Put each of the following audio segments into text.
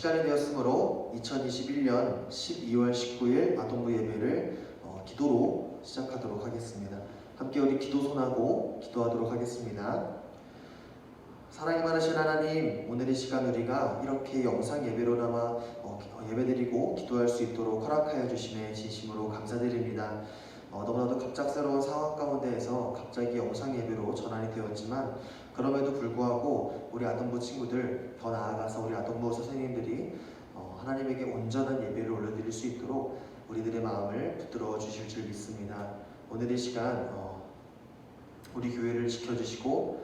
시간이 되었으므로 2021년 12월 19일 아동부 예배를 기도로 시작하도록 하겠습니다. 함께 우리 기도손하고 기도하도록 하겠습니다. 사랑이 많으신 하나님, 오늘 이 시간 우리가 이렇게 영상 예배로나마 예배드리고 기도할 수 있도록 허락하여 주심에 진심으로 감사드립니다. 너무나도 갑작스러운 상황 가운데에서 갑자기 영상 예배로 전환이 되었지만 그럼에도 불구하고 우리 아동부 친구들, 더 나아가서 우리 아동부 선생님들이 하나님에게 온전한 예배를 올려드릴 수 있도록 우리들의 마음을 붙들어 주실 줄 믿습니다. 오늘 이 시간 우리 교회를 지켜주시고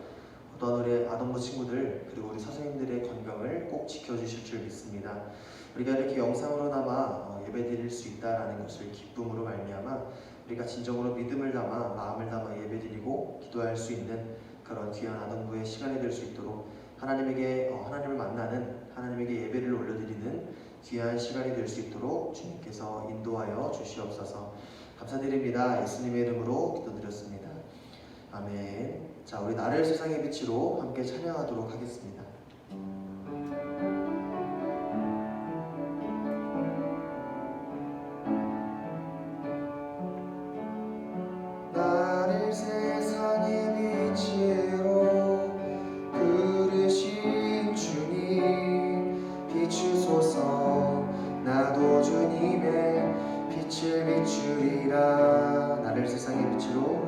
또한 우리 아동부 친구들 그리고 우리 선생님들의 건강을 꼭 지켜주실 줄 믿습니다. 우리가 이렇게 영상으로나마 예배드릴 수 있다는 것을 기쁨으로 말미암아 우리가 진정으로 믿음을 담아 마음을 담아 예배드리고 기도할 수 있는 그런 귀한 아동부의 시간이 될 수 있도록 하나님을 만나는 하나님에게 예배를 올려드리는 귀한 시간이 될 수 있도록 주님께서 인도하여 주시옵소서. 감사드립니다. 예수님의 이름으로 기도드렸습니다. 아멘. 자, 우리 나를 세상의 빛으로 함께 찬양하도록 하겠습니다. 나를 세상의 빛으로 부르신 주님 비추소서. 나도 주님의 빛을 비추리라. 나를 세상의 빛으로,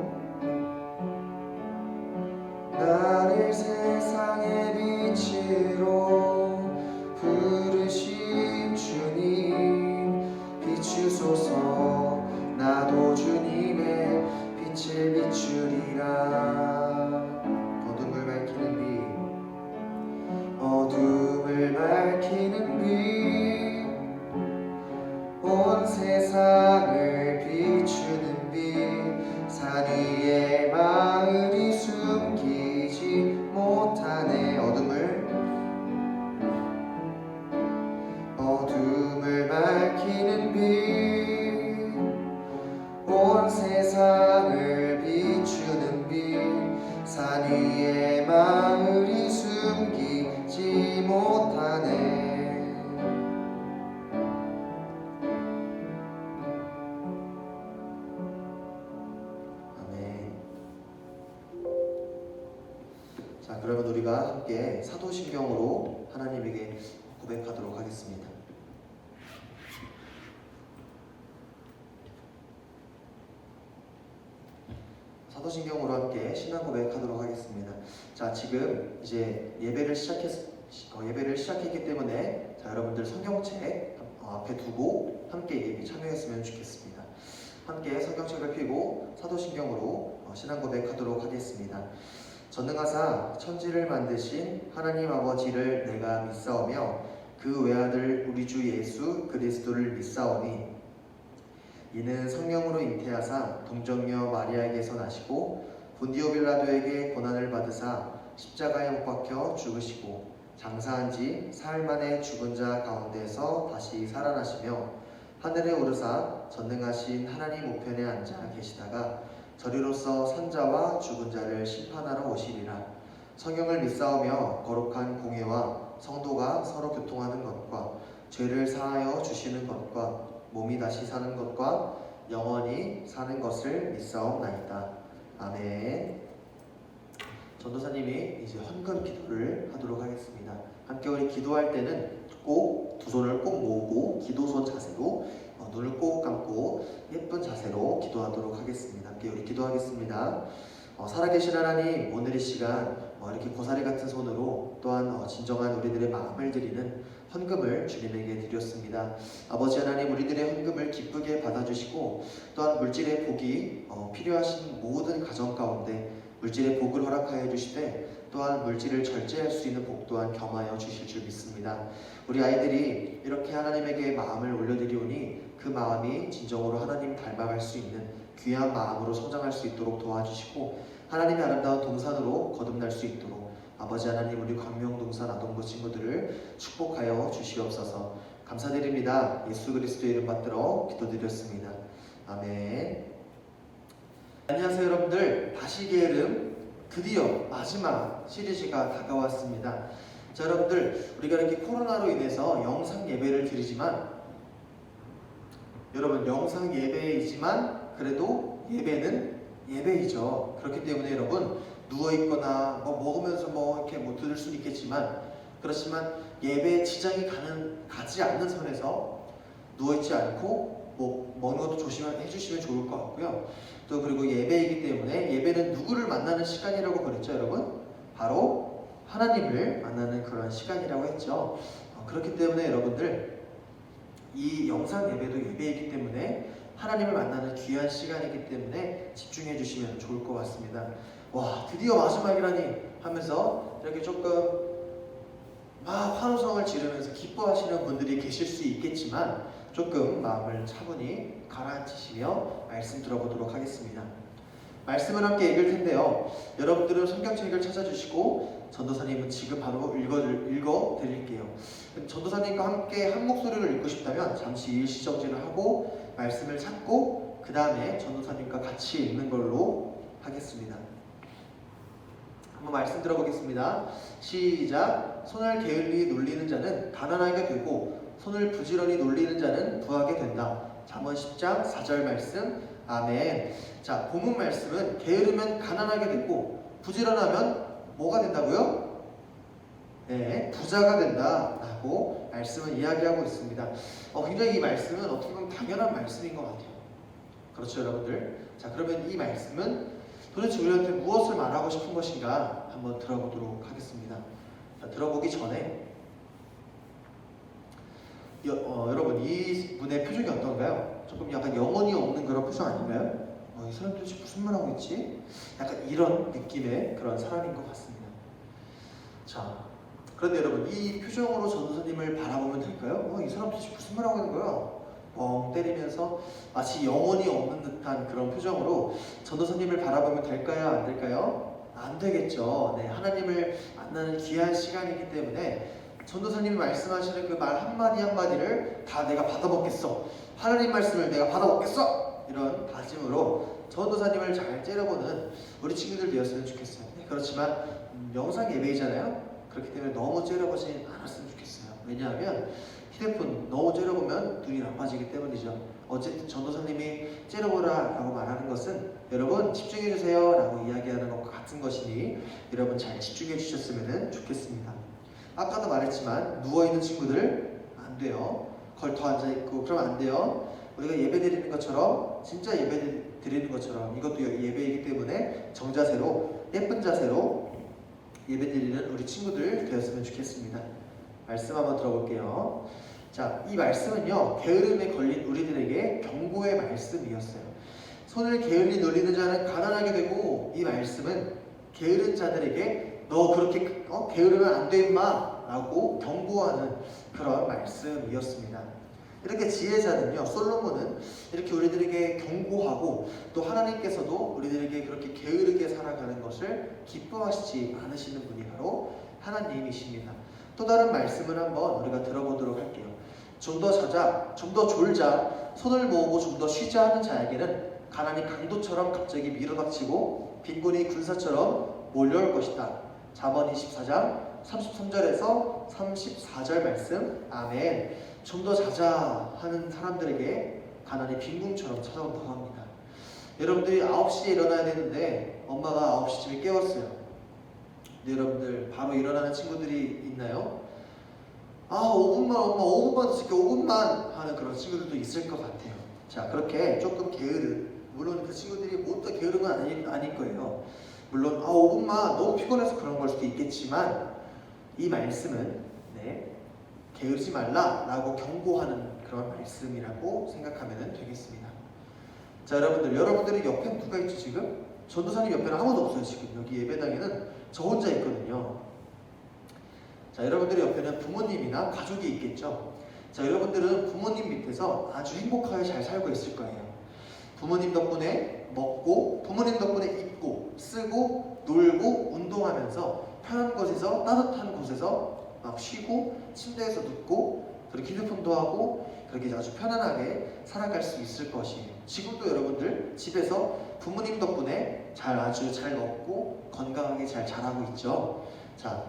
나를 세상의 빛으로 부르신 주님 비추소서. 나도 주님의 빛을 비추리라. 어둠을 밝히는 빛, 어둠을 밝히는 빛, 온 세상을 비추는 빛, 산 위에 마을이 숨기지 못하네. 어둠을 밝히는 빛, 온 세상을 비추는 빛, 산 위에 마을이 숨기지 못하네. 자, 그러면 우리가 함께 사도신경으로 하나님에게 고백하도록 하겠습니다. 사도신경으로 함께 신앙 고백하도록 하겠습니다. 자, 지금 이제 예배를 시작했기 때문에 자, 여러분들 성경책 앞에 두고 함께 예배 참여했으면 좋겠습니다. 함께 성경책을 펴고 사도신경으로 신앙 고백하도록 하겠습니다. 전능하사 천지를 만드신 하나님 아버지를 내가 믿사오며 그 외아들 우리 주 예수 그리스도를 믿사오니 이는 성령으로 잉태하사 동정녀 마리아에게서 나시고 본디오 빌라도에게 고난을 받으사 십자가에 못 박혀 죽으시고 장사한 지 사흘 만에 죽은 자 가운데서 다시 살아나시며 하늘에 오르사 전능하신 하나님 우편에 앉아 계시다가 저리로서 산자와 죽은 자를 심판하러 오시리라. 성경을 믿사오며 거룩한 공회와 성도가 서로 교통하는 것과 죄를 사하여 주시는 것과 몸이 다시 사는 것과 영원히 사는 것을 믿사옵나이다. 아멘. 전도사님이 이제 헌금 기도를 하도록 하겠습니다. 함께 우리 기도할 때는 꼭 두 손을 꼭 모으고 기도손 자세로 눈을 꼭 감고 예쁜 자세로 기도하도록 하겠습니다. 함께 우리 기도하겠습니다. 살아계신 하나님, 오늘 이 시간 이렇게 고사리 같은 손으로 또한 진정한 우리들의 마음을 드리는 헌금을 주님에게 드렸습니다. 아버지 하나님, 우리들의 헌금을 기쁘게 받아주시고 또한 물질의 복이 필요하신 모든 가정 가운데 물질의 복을 허락하여 주시되 또한 물질을 절제할 수 있는 복 또한 겸하여 주실 줄 믿습니다. 우리 아이들이 이렇게 하나님에게 마음을 올려드리오니 그 마음이 진정으로 하나님 닮아갈 수 있는 귀한 마음으로 성장할 수 있도록 도와주시고 하나님의 아름다운 동산으로 거듭날 수 있도록 아버지 하나님, 우리 광명동산 아동부 친구들을 축복하여 주시옵소서. 감사드립니다. 예수 그리스도의 이름 받들어 기도드렸습니다. 아멘. 안녕하세요 여러분들. 다시기의 이름 드디어 마지막 시리즈가 다가왔습니다. 자, 여러분들 우리가 이렇게 코로나로 인해서 영상 예배를 드리지만 여러분 영상 예배이지만 그래도 예배는 예배이죠. 그렇기 때문에 여러분 누워있거나 뭐 먹으면서 뭐 이렇게 뭐 들을 수는 있겠지만 그렇지만 예배에 지장이 가지 않는 선에서 누워있지 않고 뭐 먹는 것도 조심해 주시면 좋을 것 같고요. 또 그리고 예배이기 때문에 예배는 누구를 만나는 시간이라고 그랬죠, 여러분? 바로 하나님을 만나는 그런 시간이라고 했죠. 그렇기 때문에 여러분들 이 영상 예배도 예배이기 때문에 하나님을 만나는 귀한 시간이기 때문에 집중해 주시면 좋을 것 같습니다. 와, 드디어 마지막이라니 하면서 이렇게 조금 막 환호성을 지르면서 기뻐하시는 분들이 계실 수 있겠지만 조금 마음을 차분히 가라앉히시며 말씀 들어보도록 하겠습니다. 말씀을 함께 읽을 텐데요. 여러분들은 성경책을 찾아주시고 전도사님은 지금 바로 읽어 드릴게요. 전도사님과 함께 한 목소리로 읽고 싶다면 잠시 일시정지를 하고 말씀을 찾고 그 다음에 전도사님과 같이 읽는 걸로 하겠습니다. 한번 말씀 들어보겠습니다. 시작. 손을 게을리 놀리는 자는 가난하게 되고 손을 부지런히 놀리는 자는 부하게 된다. 잠언 10장 4절 말씀. 아멘. 자, 본문 말씀은 게으르면 가난하게 되고 부지런하면 뭐가 된다고요? 네, 부자가 된다라고 말씀을 이야기하고 있습니다. 굉장히 이 말씀은 어떻게 보면 당연한 말씀인 것 같아요. 그렇죠, 여러분들? 자, 그러면 이 말씀은 도대체 우리한테 무엇을 말하고 싶은 것인가 한번 들어보도록 하겠습니다. 자, 들어보기 전에 여러분 이 분의 표정이 어떤가요? 조금 약간 영혼이 없는 그런 표정 아닌가요? 이 사람 도대체 무슨 말 하고 있지? 약간 이런 느낌의 그런 사람인 것 같습니다. 자, 그런데 여러분 이 표정으로 전도사님을 바라보면 될까요? 이 사람 도대체 무슨 말 하고 있는 거예요? 뻥 때리면서 마치 영혼이 없는 듯한 그런 표정으로 전도사님을 바라보면 될까요? 안 될까요? 안 되겠죠. 네, 하나님을 만나는 귀한 시간이기 때문에 전도사님이 말씀하시는 그 말 한마디 한마디를 다 내가 받아먹겠어. 하나님 말씀을 내가 받아먹겠어. 이런 다짐으로 전도사님을 잘 째려보는 우리 친구들 되었으면 좋겠어요. 네, 그렇지만 영상 예배이잖아요. 그렇기 때문에 너무 째려보지 않았으면 좋겠어요. 왜냐하면 휴대폰 너무 째려보면 눈이 나빠지기 때문이죠. 어쨌든 전도사님이 째려보라 라고 말하는 것은 여러분 집중해주세요 라고 이야기하는 것과 같은 것이니 여러분 잘 집중해 주셨으면 좋겠습니다. 아까도 말했지만 누워있는 친구들 안 돼요. 걸터 앉아있고 그러면 안 돼요. 우리가 예배 드리는 것처럼 진짜 예배 드리는 것처럼 이것도 예배이기 때문에 정자세로 예쁜 자세로 예배 드리는 우리 친구들 되었으면 좋겠습니다. 말씀 한번 들어볼게요. 자, 이 말씀은요 게으름에 걸린 우리들에게 경고의 말씀이었어요. 손을 게을리 놀리는 자는 가난하게 되고 이 말씀은 게으른 자들에게 너 그렇게 게으르면 안 돼 임마 라고 경고하는 그런 말씀이었습니다. 이렇게 지혜자는요 솔로몬은 이렇게 우리들에게 경고하고 또 하나님께서도 우리들에게 그렇게 게으르게 살아가는 것을 기뻐하시지 않으시는 분이 바로 하나님이십니다. 또 다른 말씀을 한번 우리가 들어보도록 할게요. 좀 더 자자, 좀 더 졸자, 손을 모으고 좀 더 쉬자 하는 자에게는 가난이 강도처럼 갑자기 밀어닥치고 빈곤이 군사처럼 몰려올 것이다. 잠언 24장 33절에서 34절 말씀. 아멘. 좀 더 자자 하는 사람들에게 가난이 빈궁처럼 찾아온다고 합니다. 여러분들이 9시에 일어나야 되는데 엄마가 9시쯤에 깨웠어요. 근데 여러분들 바로 일어나는 친구들이 있나요? 5분만 엄마 5분만 더 쓸게 5분만 하는 그런 친구들도 있을 것 같아요. 자, 그렇게 조금 게으른, 물론 그 친구들이 모두 다 게으른 건 아닐 거예요. 물론 5분만 너무 피곤해서 그런 걸 수도 있겠지만 이 말씀은 게으르지 말라라고 경고하는 그런 말씀이라고 생각하면 되겠습니다. 자, 여러분들이 옆에 누가 있죠 지금? 전도사님 옆에는 아무도 없어요. 지금 여기 예배당에는 저 혼자 있거든요. 자, 여러분들의 옆에는 부모님이나 가족이 있겠죠. 자, 여러분들은 부모님 밑에서 아주 행복하게 잘 살고 있을 거예요. 부모님 덕분에 먹고, 부모님 덕분에 입고, 쓰고, 놀고, 운동하면서 편한 곳에서, 따뜻한 곳에서 막 쉬고, 침대에서 눕고, 그렇게 휴대폰도 하고, 그렇게 아주 편안하게 살아갈 수 있을 것이에요. 지금도 여러분들 집에서 부모님 덕분에 아주 잘 먹고 건강하게 잘 자라고 있죠. 자,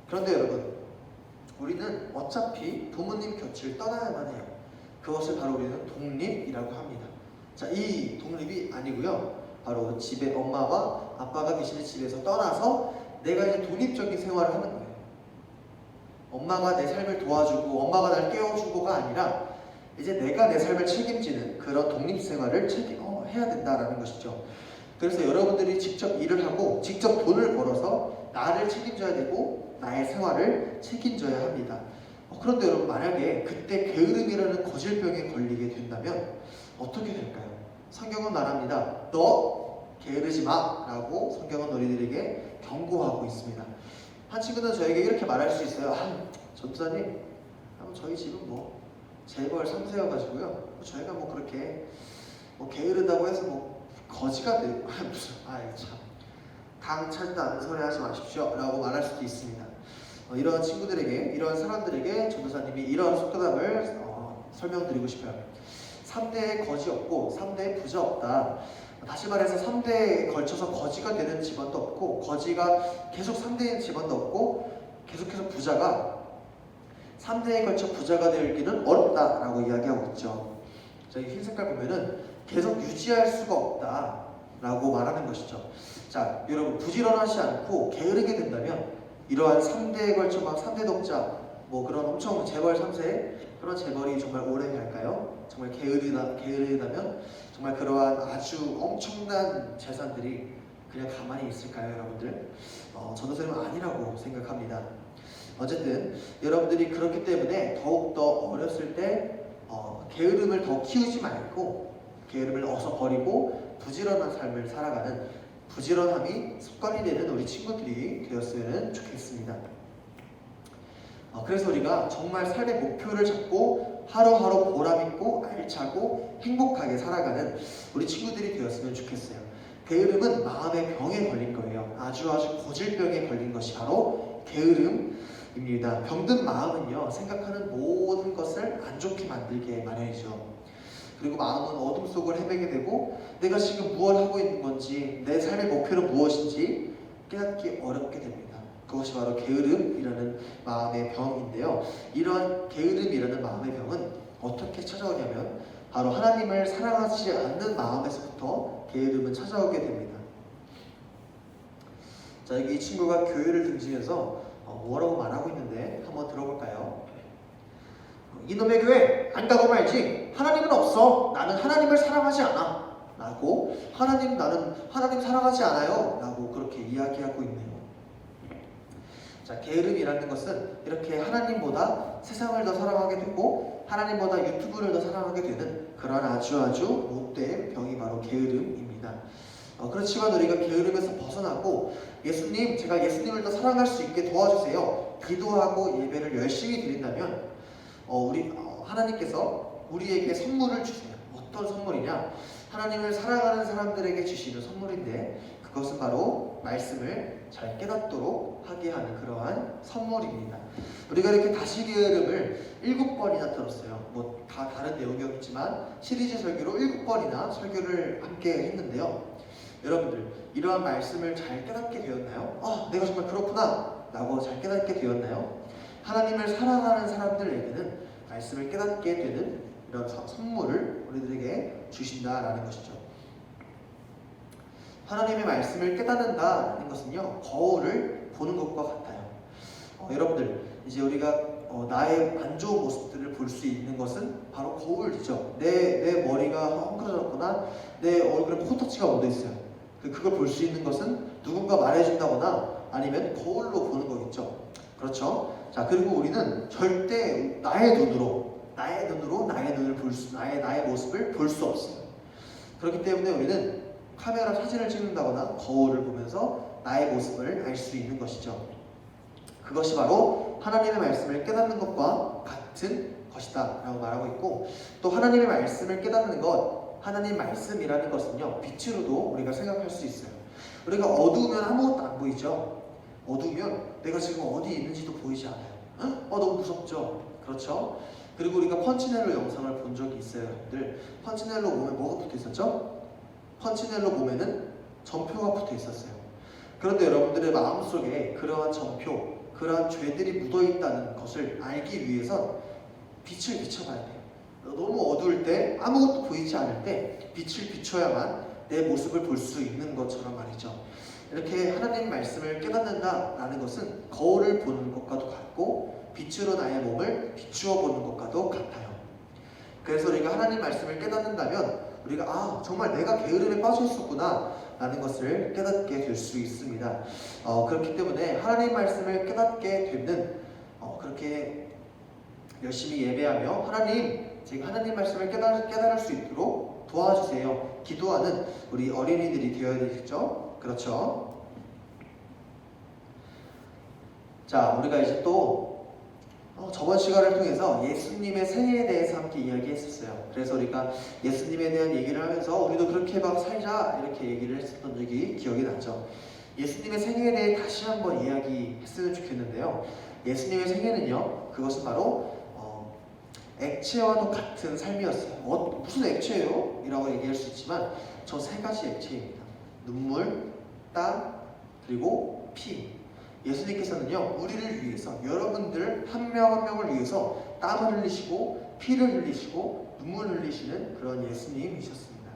그런데 여러분 우리는 어차피 부모님 곁을 떠나야만 해요. 그것을 바로 우리는 독립이라고 합니다. 자, 이 독립이 아니고요. 바로 집에 엄마와 아빠가 계시는 집에서 떠나서 내가 이제 독립적인 생활을 하는 거예요. 엄마가 내 삶을 도와주고 엄마가 날 깨워주고가 아니라 이제 내가 내 삶을 책임지는 그런 독립 생활을 해야 된다라는 것이죠. 그래서 여러분들이 직접 일을 하고 직접 돈을 벌어서 나를 책임져야 되고 나의 생활을 책임져야 합니다. 그런데 여러분, 만약에 그때 게으름이라는 거질병에 걸리게 된다면 어떻게 될까요? 성경은 말합니다. 너 게으르지 마 라고 성경은 너희들에게 경고하고 있습니다. 한 친구는 저에게 이렇게 말할 수 있어요. 전도사님, 저희 집은 뭐 재벌 3세여가지고요, 저희가 뭐 그렇게 게으르다고 해서 뭐 거지가 무슨 참 강 차지도 않는 소리 하지 마십시오 라고 말할 수도 있습니다. 이런 친구들에게, 이런 사람들에게 전도사님이 이런 속담을 설명드리고 싶어요. 3대에 거지 없고 3대에 부자 없다. 다시 말해서 3대에 걸쳐서 거지가 되는 집안도 없고, 거지가 계속 3대인 집안도 없고, 계속해서 부자가 3대에 걸쳐 부자가 되기는 어렵다라고 이야기하고 있죠. 저희 흰 색깔 보면은 계속 유지할 수가 없다라고 말하는 것이죠. 자, 여러분, 부지런하지 않고 게으르게 된다면 이러한 3대에 걸쳐 막 3대 독자, 뭐 그런 엄청 재벌 3세, 그런 재벌이 정말 오래 갈까요? 정말 게으르다면 정말 그러한 아주 엄청난 재산들이 그냥 가만히 있을까요, 여러분들? 전도사님은 아니라고 생각합니다. 어쨌든 여러분들이 그렇기 때문에 더욱더 어렸을 때 게으름을 더 키우지 말고 게으름을 어서 버리고 부지런한 삶을 살아가는, 부지런함이 습관이 되는 우리 친구들이 되었으면 좋겠습니다. 그래서 우리가 정말 삶의 목표를 잡고 하루하루 보람있고 알차고 행복하게 살아가는 우리 친구들이 되었으면 좋겠어요. 게으름은 마음의 병에 걸린 거예요. 아주 고질병에 걸린 것이 바로 게으름입니다. 병든 마음은요, 생각하는 모든 것을 안 좋게 만들게 마련이죠. 그리고 마음은 어둠 속을 헤매게 되고 내가 지금 무엇을 하고 있는 건지, 내 삶의 목표는 무엇인지 깨닫기 어렵게 됩니다. 그것이 바로 게으름이라는 마음의 병인데요. 이러한 게으름이라는 마음의 병은 어떻게 찾아오냐면 바로 하나님을 사랑하지 않는 마음에서부터 게으름은 찾아오게 됩니다. 자, 여기 이 친구가 교회를 등지면서 뭐라고 말하고 있는데 한번 들어볼까요? 이놈의 교회 안 가고 말지. 하나님은 없어. 나는 하나님을 사랑하지 않아 라고, 나는 하나님 사랑하지 않아요 라고 그렇게 이야기하고 있네요. 자, 게으름이라는 것은 이렇게 하나님보다 세상을 더 사랑하게 되고 하나님보다 유튜브를 더 사랑하게 되는 그런 아주 못된 병이 바로 게으름입니다. 그렇지만 우리가 게으름에서 벗어나고 예수님, 제가 예수님을 더 사랑할 수 있게 도와주세요, 기도하고 예배를 열심히 드린다면 하나님께서 우리에게 선물을 주세요. 어떤 선물이냐? 하나님을 사랑하는 사람들에게 주시는 선물인데 그것은 바로 말씀을 잘 깨닫도록 하게 하는 그러한 선물입니다. 우리가 이렇게 다시 게으름을 7번이나 들었어요. 뭐 다 다른 내용이었지만 시리즈 설교로 7번이나 설교를 함께 했는데요. 여러분들, 이러한 말씀을 잘 깨닫게 되었나요? 내가 정말 그렇구나 라고 잘 깨닫게 되었나요? 하나님을 사랑하는 사람들에게는 말씀을 깨닫게 되는 이런 선물을 우리들에게 주신다라는 것이죠. 하나님의 말씀을 깨닫는다는 것은요, 거울을 보는 것과 같아요. 여러분들, 이제 우리가 나의 안 좋은 모습들을 볼 수 있는 것은 바로 거울이죠. 내 머리가 헝클어졌거나 내 얼굴에 코터치가 묻어있어요. 그걸 볼 수 있는 것은 누군가 말해준다거나 아니면 거울로 보는 거겠죠. 그렇죠? 자, 그리고 우리는 절대 나의 눈으로 나의 모습을 볼 수 없어요. 그렇기 때문에 우리는 카메라 사진을 찍는다거나 거울을 보면서 나의 모습을 알 수 있는 것이죠. 그것이 바로 하나님의 말씀을 깨닫는 것과 같은 것이다 라고 말하고 있고, 또 하나님의 말씀을 깨닫는 것, 하나님 말씀이라는 것은요, 빛으로도 우리가 생각할 수 있어요. 우리가 어두우면 아무것도 안 보이죠. 어두우면 내가 지금 어디 있는지도 보이지 않아요. 너무 무섭죠. 그렇죠? 그리고 우리가 펀치넬로 영상을 본 적이 있어요. 여러분들, 펀치넬로 몸에 뭐가 붙어 있었죠? 펀치넬로 몸에는 점표가 붙어 있었어요. 그런데 여러분들의 마음속에 그러한 점표, 그러한 죄들이 묻어있다는 것을 알기 위해선 빛을 비춰봐야 돼요. 너무 어두울 때, 아무것도 보이지 않을 때 빛을 비춰야만 내 모습을 볼 수 있는 것처럼 말이죠. 이렇게 하나님 말씀을 깨닫는다라는 것은 거울을 보는 것과도 같고 빛으로 나의 몸을 비추어 보는 것과도 같아요. 그래서 우리가 하나님 말씀을 깨닫는다면 우리가 정말 내가 게으름에 빠져 있었구나 라는 것을 깨닫게 될 수 있습니다. 그렇기 때문에 하나님 말씀을 깨닫게 되는 그렇게 열심히 예배하며 하나님, 제가 하나님 말씀을 깨달을 수 있도록 도와주세요. 기도하는 우리 어린이들이 되어야 되겠죠? 그렇죠? 자, 우리가 이제 또 저번 시간을 통해서 예수님의 생애에 대해서 함께 이야기했었어요. 그래서 우리가 예수님에 대한 얘기를 하면서 우리도 그렇게 막 살자 이렇게 얘기를 했었던 적이 기억이 나죠. 예수님의 생애에 대해 다시 한번 이야기했으면 좋겠는데요. 예수님의 생애는요, 그것은 바로 액체와도 같은 삶이었어요. 무슨 액체예요? 이라고 얘기할 수 있지만 저 세 가지 액체입니다. 눈물, 땀, 그리고 피. 예수님께서는요, 우리를 위해서, 여러분들 한 명 한 명을 위해서 땀을 흘리시고 피를 흘리시고 눈물을 흘리시는 그런 예수님이셨습니다.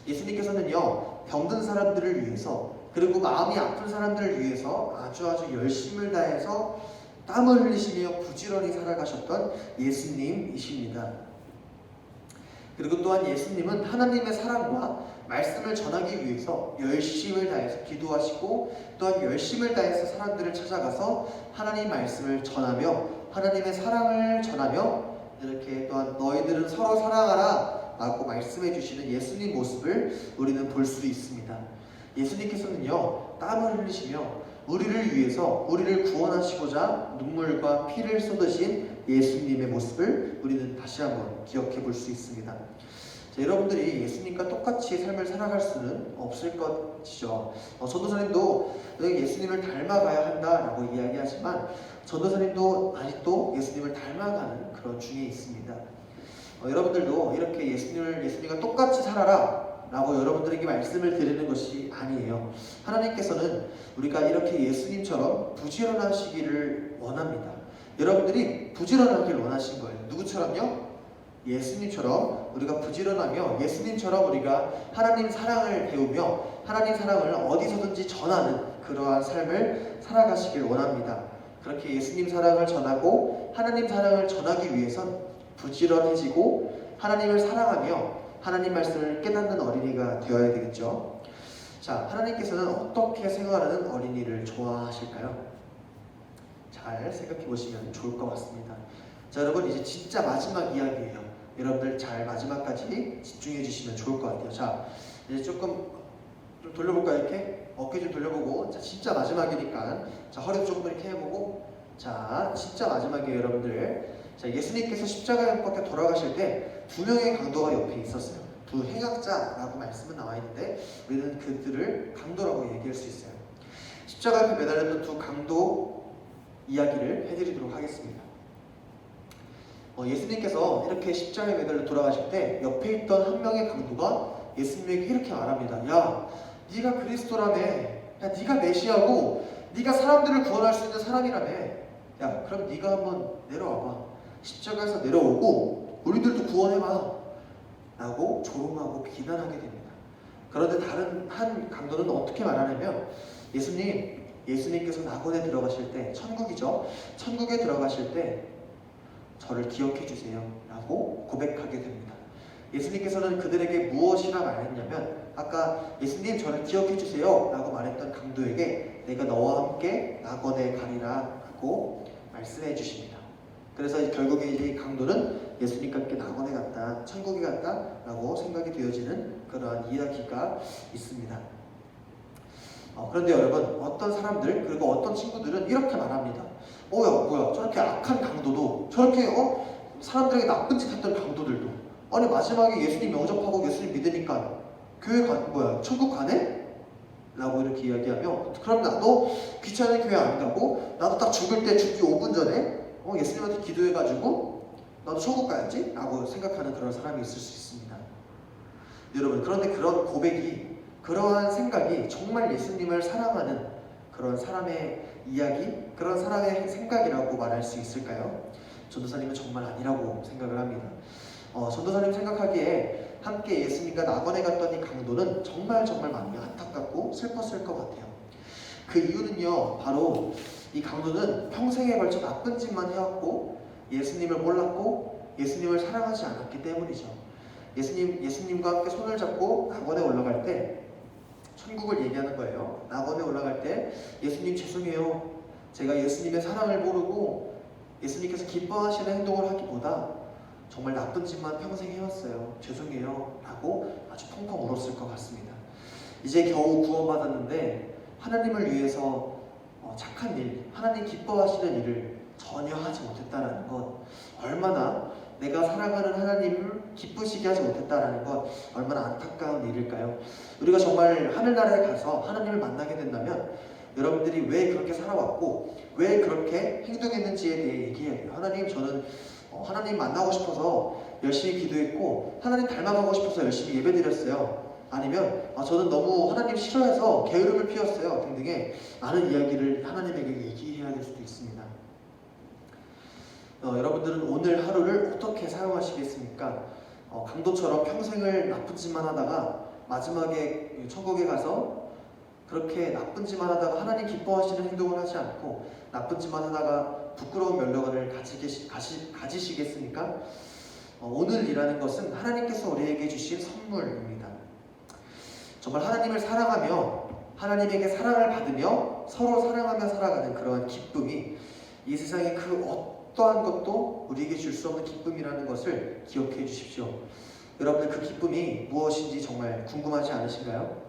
예수님께서는요, 병든 사람들을 위해서, 그리고 마음이 아픈 사람들을 위해서 아주 열심을 다해서 땀을 흘리시며 부지런히 살아가셨던 예수님이십니다. 그리고 또한 예수님은 하나님의 사랑과 말씀을 전하기 위해서 열심을 다해서 기도하시고 또한 열심을 다해서 사람들을 찾아가서 하나님 말씀을 전하며 하나님의 사랑을 전하며 이렇게 또한 너희들은 서로 사랑하라 라고 말씀해 주시는 예수님 모습을 우리는 볼 수 있습니다. 예수님께서는요, 땀을 흘리시며 우리를 위해서 우리를 구원하시고자 눈물과 피를 쏟으신 예수님의 모습을 우리는 다시 한번 기억해 볼 수 있습니다. 자, 여러분들이 예수님과 똑같이 삶을 살아갈 수는 없을 것이죠. 전도사님도 예수님을 닮아가야 한다라고 이야기하지만 전도사님도 아직도 예수님을 닮아가는 그런 중에 있습니다. 여러분들도 이렇게 예수님과 똑같이 살아라 라고 여러분들에게 말씀을 드리는 것이 아니에요. 하나님께서는 우리가 이렇게 예수님처럼 부지런하시기를 원합니다. 여러분들이 부지런하길 원하신 거예요. 누구처럼요? 예수님처럼 우리가 부지런하며 예수님처럼 우리가 하나님 사랑을 배우며 하나님 사랑을 어디서든지 전하는 그러한 삶을 살아가시길 원합니다. 그렇게 예수님 사랑을 전하고 하나님 사랑을 전하기 위해선 부지런해지고 하나님을 사랑하며 하나님 말씀을 깨닫는 어린이가 되어야 되겠죠. 자, 하나님께서는 어떻게 생활하는 어린이를 좋아하실까요? 잘 생각해 보시면 좋을 것 같습니다. 자, 여러분 이제 진짜 마지막 이야기예요. 여러분들 잘 마지막까지 집중해 주시면 좋을 것 같아요. 자, 이제 조금 좀 돌려볼까요? 이렇게 어깨 좀 돌려보고, 자, 진짜 마지막이니까 자, 허리도 조금 이렇게 해보고, 자, 진짜 마지막이에요, 여러분들. 자, 예수님께서 십자가에 못 박혀 돌아가실 때 두 명의 강도가 옆에 있었어요. 두 행악자라고 말씀은 나와 있는데 우리는 그들을 강도라고 얘기할 수 있어요. 십자가 앞에 매달렸던 두 강도 이야기를 해드리도록 하겠습니다. 예수님께서 이렇게 십자가에 매달려 돌아가실 때 옆에 있던 한 명의 강도가 예수님에게 이렇게 말합니다. 야, 네가 그리스도라며. 야, 네가 메시아고 네가 사람들을 구원할 수 있는 사람이라며. 야, 그럼 네가 한번 내려와봐. 십자가에서 내려오고 우리들도 구원해봐 라고 조롱하고 비난하게 됩니다. 그런데 다른 한 강도는 어떻게 말하냐면, 예수님께서 낙원에 들어가실 때, 천국이죠. 천국에 들어가실 때 저를 기억해 주세요 라고 고백하게 됩니다. 예수님께서는 그들에게 무엇이라 말했냐면, 아까 예수님 저를 기억해 주세요 라고 말했던 강도에게 내가 너와 함께 낙원에 가리라 하고 말씀해 주십니다. 그래서 결국에 이 강도는 예수님과 함께 낙원에 갔다, 천국에 갔다 라고 생각이 되어지는 그러한 이야기가 있습니다. 그런데 여러분, 어떤 사람들 그리고 어떤 친구들은 이렇게 말합니다. 뭐야 저렇게 악한 강도도, 저렇게 사람들에게 나쁜 짓 했던 강도들도, 아니 마지막에 예수님 영접하고 예수님 믿으니까 천국 가네? 라고 이렇게 이야기하며, 그럼 나도 귀찮은 교회 안 가고 나도 딱 죽을 때 죽기 5분 전에 예수님한테 기도해가지고 나도 천국 가야지 라고 생각하는 그런 사람이 있을 수 있습니다. 여러분, 그런데 그런 고백이, 그러한 생각이 정말 예수님을 사랑하는 그런 사람의 이야기, 그런 사랑의 생각이라고 말할 수 있을까요? 전도사님은 정말 아니라고 생각을 합니다. 전도사님 생각하기에 함께 예수님과 낙원에 갔던 이 강도는 정말 마음이 안타깝고 슬펐을 것 같아요. 그 이유는요, 바로 이 강도는 평생에 걸쳐 나쁜 짓만 해왔고 예수님을 몰랐고 예수님을 사랑하지 않았기 때문이죠. 예수님과 함께 손을 잡고 낙원에 올라갈 때 천국을 얘기하는 거예요. 낙원에 올라갈 때 예수님 죄송해요. 제가 예수님의 사랑을 모르고 예수님께서 기뻐하시는 행동을 하기보다 정말 나쁜 짓만 평생 해왔어요. 죄송해요. 라고 아주 펑펑 울었을 것 같습니다. 이제 겨우 구원받았는데 하나님을 위해서 착한 일, 하나님 기뻐하시는 일을 전혀 하지 못했다는 것, 얼마나 내가 사랑하는 하나님을 기쁘시게 하지 못했다는 것, 얼마나 안타까운 일일까요? 우리가 정말 하늘나라에 가서 하나님을 만나게 된다면 여러분들이 왜 그렇게 살아왔고 왜 그렇게 행동했는지에 대해 얘기해야 돼요. 하나님, 저는 하나님 만나고 싶어서 열심히 기도했고 하나님 닮아가고 싶어서 열심히 예배드렸어요. 아니면 저는 너무 하나님 싫어해서 게으름을 피웠어요 등등의 많은 이야기를 하나님에게 얘기해야 될 수도 있습니다. 여러분들은 오늘 하루를 어떻게 사용하시겠습니까? 강도처럼 평생을 나쁜 짓만 하다가 마지막에 천국에 가서 그렇게 나쁜 짓만 하다가 하나님 기뻐하시는 행동을 하지 않고 나쁜 짓만 하다가 부끄러운 면류관을 가지시겠습니까? 오늘이라는 것은 하나님께서 우리에게 주신 선물입니다. 정말 하나님을 사랑하며 하나님에게 사랑을 받으며 서로 사랑하며 살아가는 그러한 기쁨이 이 세상의 그 어떠한 것도 우리에게 줄 수 없는 기쁨이라는 것을 기억해 주십시오. 여러분들 그 기쁨이 무엇인지 정말 궁금하지 않으신가요?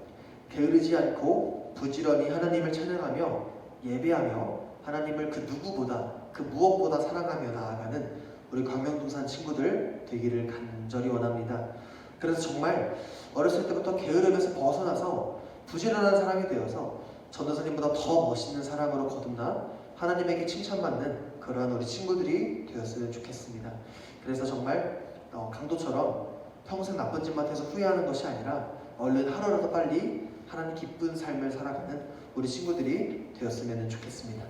게으르지 않고 부지런히 하나님을 찬양하며 예배하며 하나님을 그 누구보다 그 무엇보다 사랑하며 나아가는 우리 광명동산 친구들 되기를 간절히 원합니다. 그래서 정말 어렸을 때부터 게으름에서 벗어나서 부지런한 사람이 되어서 전도사님보다 더 멋있는 사람으로 거듭나 하나님에게 칭찬받는 그러한 우리 친구들이 되었으면 좋겠습니다. 그래서 정말 강도처럼 평생 나쁜 짓만 해서 후회하는 것이 아니라 얼른 하루라도 빨리 하나님 기쁜 삶을 살아가는 우리 친구들이 되었으면 좋겠습니다.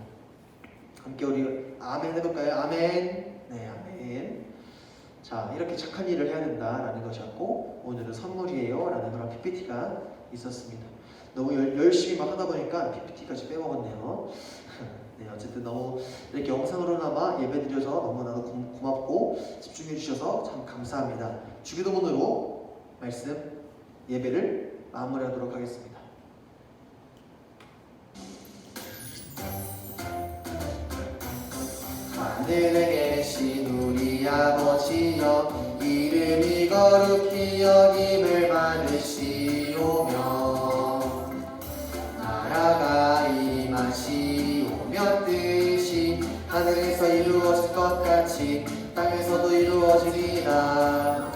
함께 우리 아멘 해볼까요? 아멘. 네, 아멘. 자, 이렇게 착한 일을 해야 된다라는 것이었고 오늘은 선물이에요 라는 그런 PPT가 있었습니다. 너무 열심히 막 하다 보니까 PPT까지 빼먹었네요. 네, 어쨌든 너무 이렇게 영상으로나마 예배드려서 너무나도 고맙고 집중해 주셔서 참 감사합니다. 주기도문으로 말씀 예배를 마무리하도록 하겠습니다. 하늘에 계신 우리 아버지여, 이름이 거룩히 여김을 받으시오며 나라가 임하시오며 뜻이 하늘에서 이루어질 것 같이 땅에서도 이루어지리라.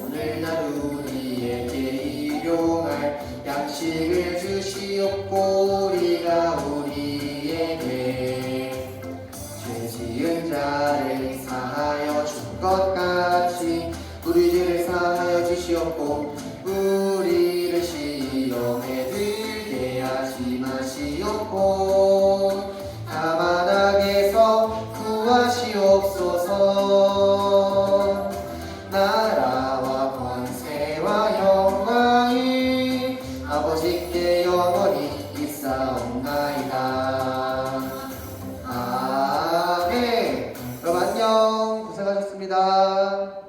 오늘날 우리에게 일용할 양식을 주시옵고 우리가 우리에게 죄 지은 자를 사하여 준 것 같이 우리 죄를 사하여 주시옵고 우리를 시험에 들게 하지 마시옵고 다만 악에서 구하시옵소서. 나라와 권세와 영광이 아버지께 영원히 있사옵나이다. 아멘. 그럼 안녕. 고생하셨습니다.